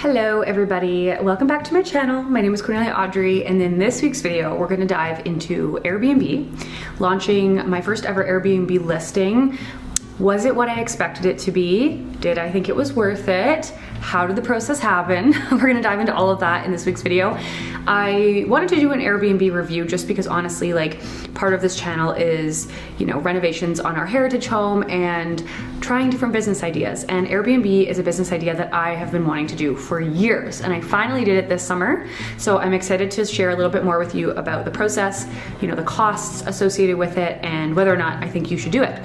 Hello everybody, welcome back to my channel. My name is Cornelia Audrey, and in this week's video we're going to dive into Airbnb, launching my first ever Airbnb listing. Was it what I expected it to be? Did I think it was worth it? How did the process happen? We're gonna dive into all of that in this week's video. I wanted to do an Airbnb review just because honestly, like, part of this channel is, you know, renovations on our heritage home and trying different business ideas. And Airbnb is a business idea that I have been wanting to do for years, and I finally did it this summer. So I'm excited to share a little bit more with you about the process, you know, the costs associated with it, and whether or not I think you should do it.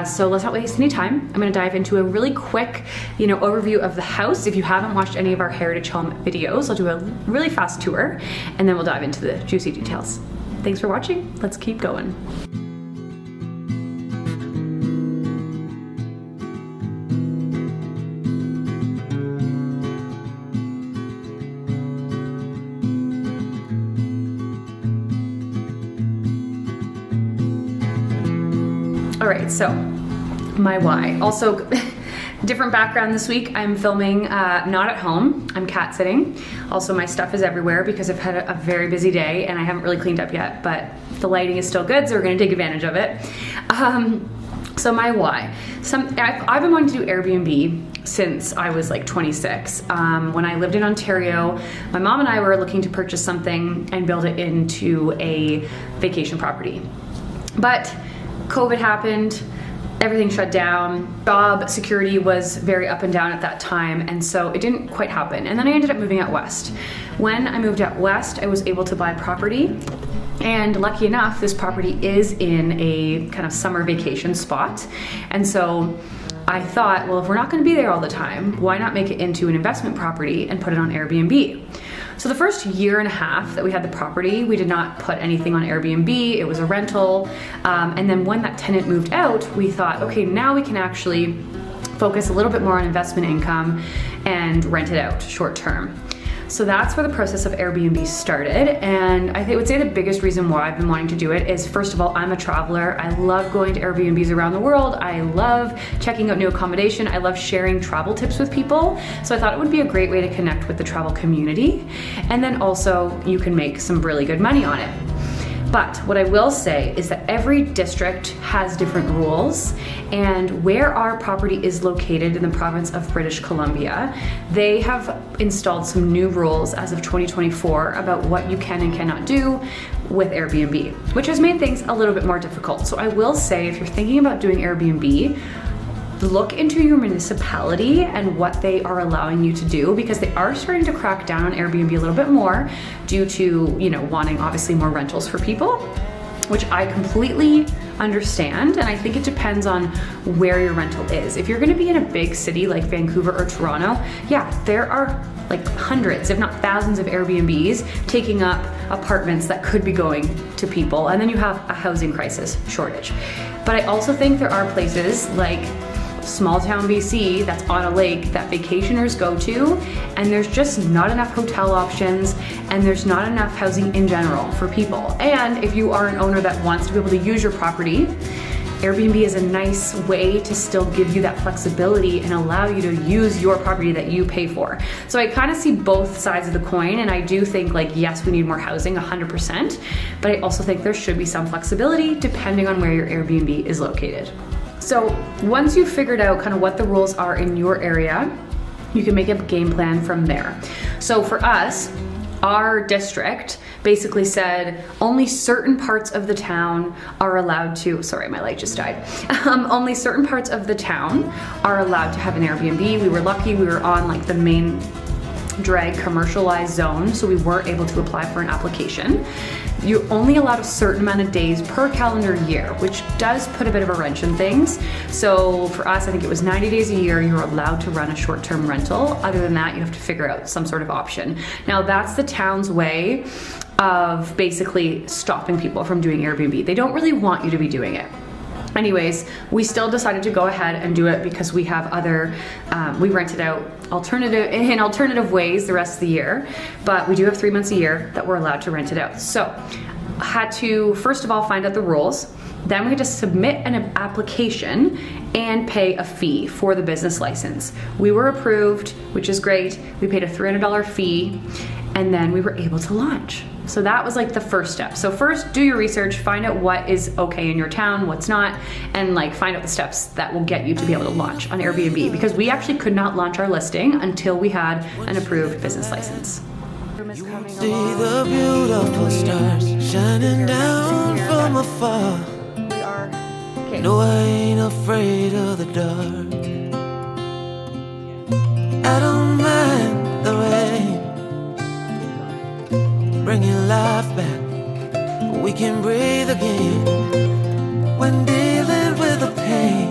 So let's not waste any time. I'm gonna dive into a really quick, you know, overview of the house. If you haven't watched any of our heritage home videos, I'll do a really fast tour, and then we'll dive into the juicy details. Thanks for watching. Let's keep going. All right, so my why. Also, different background this week. I'm filming not at home. I'm cat sitting. Also, my stuff is everywhere because I've had a very busy day and I haven't really cleaned up yet, but the lighting is still good, so we're gonna take advantage of it. So my why. I've been wanting to do Airbnb since I was like 26. When I lived in Ontario, my mom and I were looking to purchase something and build it into a vacation property. But COVID happened, everything shut down. Job security was very up and down at that time, and so it didn't quite happen. And then I ended up moving out west. When I moved out west, I was able to buy property, and lucky enough, this property is in a kind of summer vacation spot. And so I thought, well, if we're not gonna be there all the time, why not make it into an investment property and put it on Airbnb? So the first year and a half that we had the property, we did not put anything on Airbnb. It was a rental. And then when that tenant moved out, we thought, okay, now we can actually focus a little bit more on investment income and rent it out short term. So that's where the process of Airbnb started. And I would say the biggest reason why I've been wanting to do it is, first of all, I'm a traveler. I love going to Airbnbs around the world. I love checking out new accommodation. I love sharing travel tips with people. So I thought it would be a great way to connect with the travel community. And then also you can make some really good money on it. But what I will say is that every district has different rules, and where our property is located in the province of British Columbia, they have installed some new rules as of 2024 about what you can and cannot do with Airbnb, which has made things a little bit more difficult. So I will say, if you're thinking about doing Airbnb, look into your municipality and what they are allowing you to do, because they are starting to crack down on Airbnb a little bit more due to, you know, wanting obviously more rentals for people, which I completely understand. And I think it depends on where your rental is. If you're gonna be in a big city like Vancouver or Toronto, yeah, there are like hundreds, if not thousands of Airbnbs taking up apartments that could be going to people. And then you have a housing crisis shortage. But I also think there are places like small town BC that's on a lake that vacationers go to, and there's just not enough hotel options, and there's not enough housing in general for people. And if you are an owner that wants to be able to use your property, Airbnb is a nice way to still give you that flexibility and allow you to use your property that you pay for. So I kind of see both sides of the coin, and I do think, like, yes, we need more housing, 100%, but I also think there should be some flexibility depending on where your Airbnb is located. So once you've figured out kind of what the rules are in your area, you can make a game plan from there. So for us, our district basically said only certain parts of the town are allowed to, sorry, my light just died. Only certain parts of the town are allowed to have an Airbnb. We were lucky, we were on like the main drag commercialized zone, so we were able to apply for an application. You're only allowed a certain amount of days per calendar year, which does put a bit of a wrench in things. So for us, I think it was 90 days a year you're allowed to run a short-term rental. Other than that, you have to figure out some sort of option. Now that's the town's way of basically stopping people from doing Airbnb. They don't really want you to be doing it. Anyways, we still decided to go ahead and do it because we have other, we rent it out in alternative ways the rest of the year, but we do have 3 months a year that we're allowed to rent it out. So had to, first of all, find out the rules. Then we had to submit an application and pay a fee for the business license. We were approved, which is great. We paid a $300 fee, and then we were able to launch. So that was like the first step. So first, do your research, find out what is okay in your town, what's not, and like find out the steps that will get you to be able to launch on Airbnb, because we actually could not launch our listing until we had an approved business license. See the beautiful stars shining down from afar. No, I ain't afraid of the dark. I don't mind the rain, bringing life back. We can breathe again when dealing with the pain.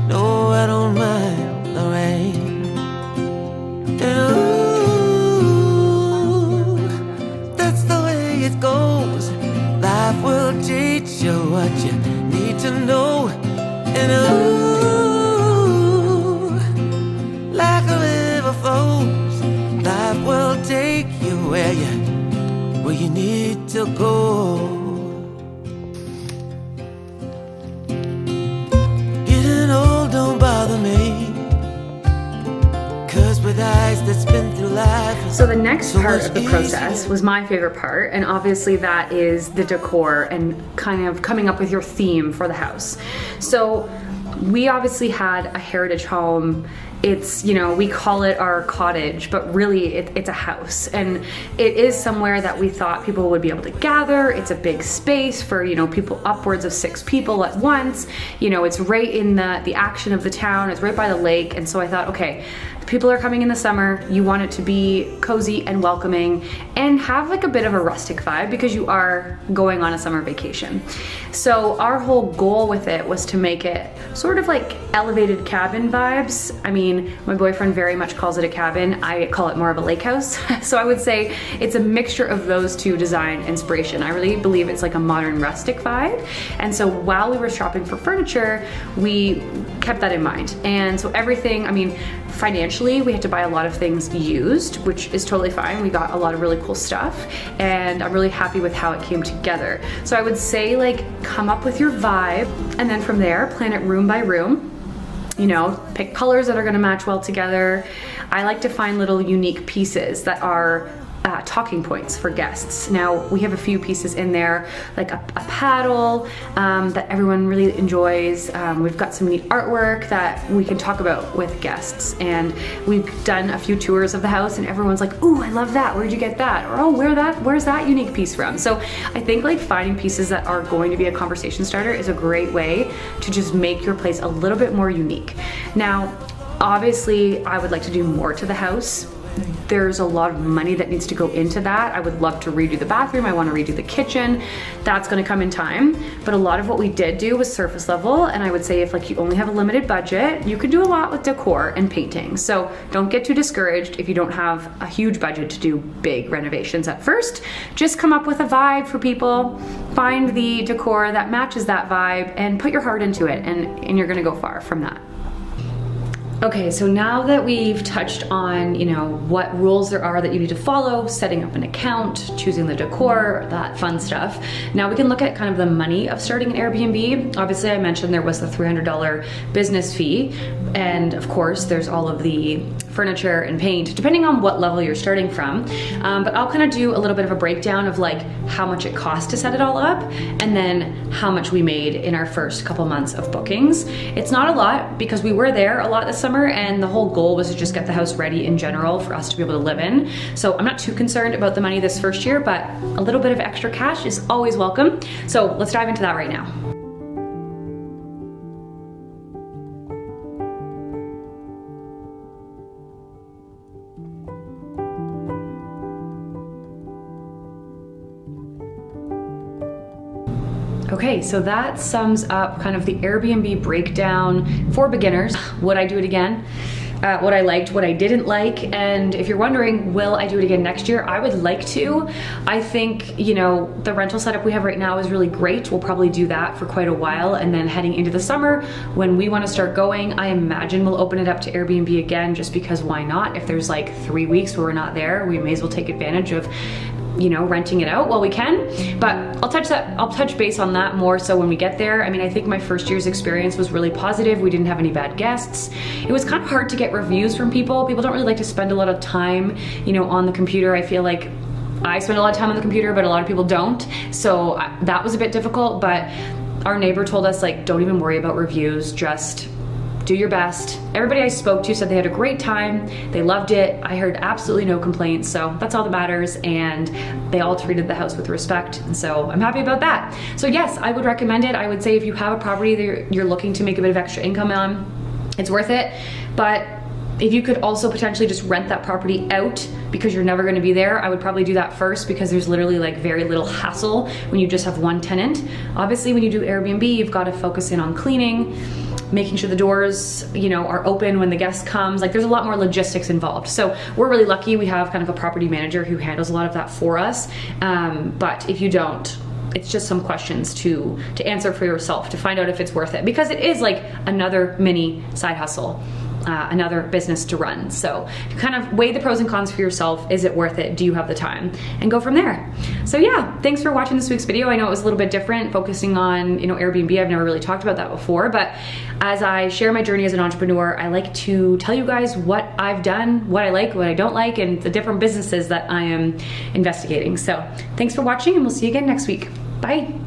No, I don't mind the rain. And ooh, that's the way it goes. Life will teach you what you need to know. And ooh, like a river flows, life will take you where you need to go. Getting old don't bother me, 'cause with eyes that's been through life. So the next part of the process was my favorite part, and obviously that is the decor and kind of coming up with your theme for the house. So we obviously had a heritage home. It's, you know, we call it our cottage, but really it's a house, and it is somewhere that we thought people would be able to gather. It's a big space for, you know, people, upwards of 6 people at once. You know, it's right in the action of the town. It's right by the lake, and so I thought, okay, people are coming in the summer, you want it to be cozy and welcoming and have like a bit of a rustic vibe because you are going on a summer vacation. So our whole goal with it was to make it sort of like elevated cabin vibes. I mean, my boyfriend very much calls it a cabin. I call it more of a lake house. So I would say it's a mixture of those two design inspiration. I really believe it's like a modern rustic vibe. And so while we were shopping for furniture, we kept that in mind. And so everything, I mean, financially, we had to buy a lot of things used, which is totally fine. We got a lot of really cool stuff, and I'm really happy with how it came together. So I would say, like, come up with your vibe, and then from there, plan it room by room. You know, pick colors that are gonna match well together. I like to find little unique pieces that are talking points for guests. Now, we have a few pieces in there, like a paddle that everyone really enjoys. We've got some neat artwork that we can talk about with guests, and we've done a few tours of the house, and everyone's like, ooh, I love that, where'd you get that? Or, oh, where's that unique piece from? So I think like finding pieces that are going to be a conversation starter is a great way to just make your place a little bit more unique. Now, obviously, I would like to do more to the house. There's a lot of money that needs to go into that. I would love to redo the bathroom. I want to redo the kitchen. That's going to come in time. But a lot of what we did do was surface level. And I would say if like you only have a limited budget, you could do a lot with decor and painting. So don't get too discouraged if you don't have a huge budget to do big renovations at first. Just come up with a vibe for people. Find the decor that matches that vibe and put your heart into it. And you're going to go far from that. Okay, so now that we've touched on, you know, what rules there are that you need to follow, setting up an account, choosing the decor, that fun stuff, now we can look at kind of the money of starting an Airbnb. Obviously, I mentioned there was the $300 business fee, and of course, there's all of the furniture and paint, depending on what level you're starting from. But I'll kind of do a little bit of a breakdown of like how much it cost to set it all up, and then how much we made in our first couple months of bookings. It's not a lot because we were there a lot this summer, and the whole goal was to just get the house ready in general for us to be able to live in. So I'm not too concerned about the money this first year, but a little bit of extra cash is always welcome. So let's dive into that right now. Okay, so that sums up kind of the Airbnb breakdown for beginners. Would I do it again? What I liked, what I didn't like, and if you're wondering, will I do it again next year? I would like to. I think, you know, the rental setup we have right now is really great. We'll probably do that for quite a while, and then heading into the summer, when we want to start going, I imagine we'll open it up to Airbnb again, just because why not? If there's like 3 weeks where we're not there, we may as well take advantage of you know, renting it out while we can. But I'll touch base on that more so when we get there. I mean, I think my first year's experience was really positive. We didn't have any bad guests. It was kind of hard to get reviews from people. People don't really like to spend a lot of time, you know, on the computer. I feel like I spend a lot of time on the computer, but a lot of people don't. So that was a bit difficult, but our neighbor told us, like, don't even worry about reviews, just do your best. Everybody I spoke to said they had a great time. They loved it. I heard absolutely no complaints, so that's all that matters. And they all treated the house with respect, and so I'm happy about that. So yes, I would recommend it. I would say if you have a property that you're looking to make a bit of extra income on, it's worth it. But if you could also potentially just rent that property out because you're never gonna be there, I would probably do that first, because there's literally like very little hassle when you just have one tenant. Obviously, when you do Airbnb, you've got to focus in on cleaning, making sure the doors, you know, are open when the guest comes. Like, there's a lot more logistics involved. So we're really lucky we have kind of a property manager who handles a lot of that for us. But if you don't, it's just some questions to answer for yourself to find out if it's worth it, because it is like another mini side hustle. Another business to run. So kind of weigh the pros and cons for yourself. Is it worth it? Do you have the time? And go from there. So yeah, thanks for watching this week's video. I know it was a little bit different, focusing on, you know, Airbnb. I've never really talked about that before, but as I share my journey as an entrepreneur, I like to tell you guys what I've done, what I like, what I don't like, and the different businesses that I am investigating. So thanks for watching, and we'll see you again next week. Bye.